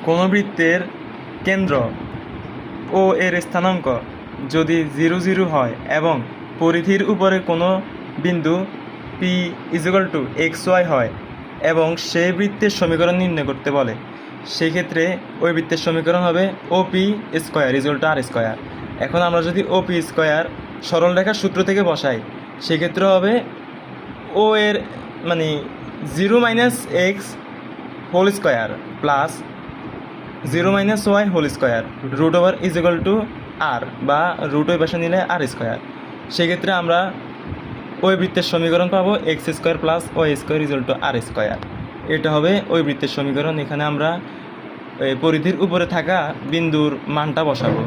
কোনো বৃত্তের কেন্দ্র ও এর স্থানাঙ্ক যদি 0, 0 হয় এবং পরিধির উপরে কোনো বিন্দু P = xy হয় এবং সেই বৃত্তের সমীকরণ নির্ণয় করতে বলে, সেই ক্ষেত্রে ওই বৃত্তের সমীকরণ হবে OP² = r²। এখন আমরা যদি OP² সরল রেখার সূত্র থেকে বসাই, সেক্ষেত্রে হবে ও এর মানে 0 - x² প্লাস 0 - y² √r বা রুট পাশে নিলে r²। সেক্ষেত্রে আমরা ওই বৃত্তের সমীকরণ পাবো x² + y² = r²। এটা হবে ওই বৃত্তের সমীকরণ। এখানে আমরা পরিধির উপরে থাকা বিন্দুর মানটা বসাবো,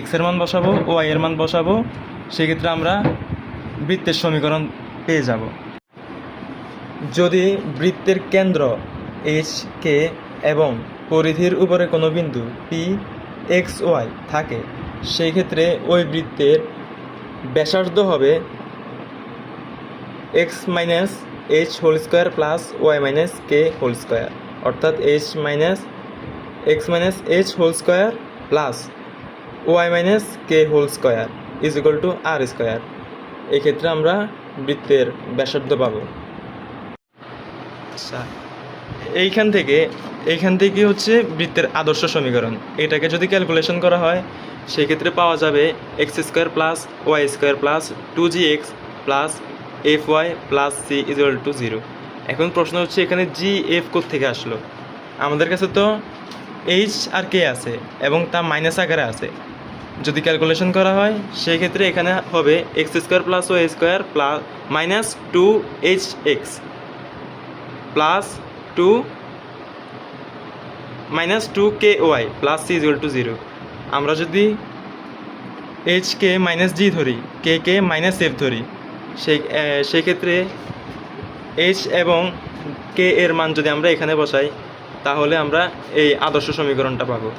x এর মান বসাবো, y এর মান বসাবো, সেক্ষেত্রে আমরা বৃত্তের সমীকরণ পেয়ে যাব। যদি বৃত্তের কেন্দ্র HK এবং পরিধির উপরে কোনো বিন্দু PXY থাকে, সেই ক্ষেত্রে ওই বৃত্তের ব্যাসার্ধ হবে x - h² + y - k², অর্থাৎ x - h² + y - k² = r²। এক্ষেত্রে আমরা বৃত্তের ব্যাসার্ধ পাবো। আচ্ছা, এইখান থেকে হচ্ছে বৃত্তের আদর্শ সমীকরণ। এটাকে যদি ক্যালকুলেশন করা হয়, সেক্ষেত্রে পাওয়া যাবে x² + y² + 2gx + fy + c = 0। এখন প্রশ্ন হচ্ছে এখানে gf কোত্থেকে আসলো? আমাদের কাছে তো h আর k আছে এবং তা মাইনাস আকারে আছে। যদি ক্যালকুলেশন করা হয়, সেই ক্ষেত্রে এখানে হবে x² + y² - 2hx plus 2ky + c = 0। আমরা যদি hk - g ধরি, kk - f ধরি, সেই ক্ষেত্রে h এবং k এর মান যদি আমরা এখানে বসাই, তাহলে আমরা এই আদর্শ সমীকরণটা পাবো।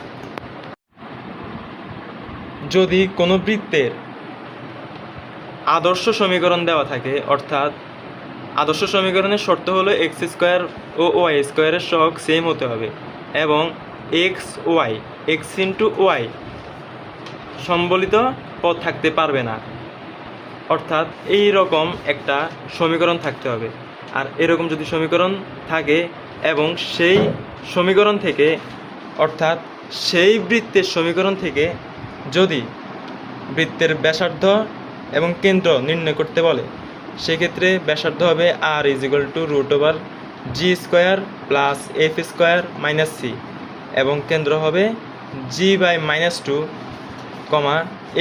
যদি কোনো বৃত্তের আদর্শ সমীকরণ দেওয়া থাকে, অর্থাৎ আদর্শ সমীকরণের শর্ত হলো x² ও y² এর সহগ সেম হতে হবে এবং x × y সম্বলিত পদ থাকতে পারবে না, অর্থাৎ এই রকম একটা সমীকরণ থাকতে হবে। আর এরকম যদি সমীকরণ থাকে এবং সেই সমীকরণ থেকে, অর্থাৎ সেই বৃত্তের সমীকরণ থেকে যদি বৃত্তের ব্যাসার্ধ এবং কেন্দ্র নির্ণয় করতে বলে, সেক্ষেত্রে ব্যাসার্ধ হবে r √g² + f² - c এবং কেন্দ্র হবে g/-2,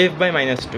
f/-2।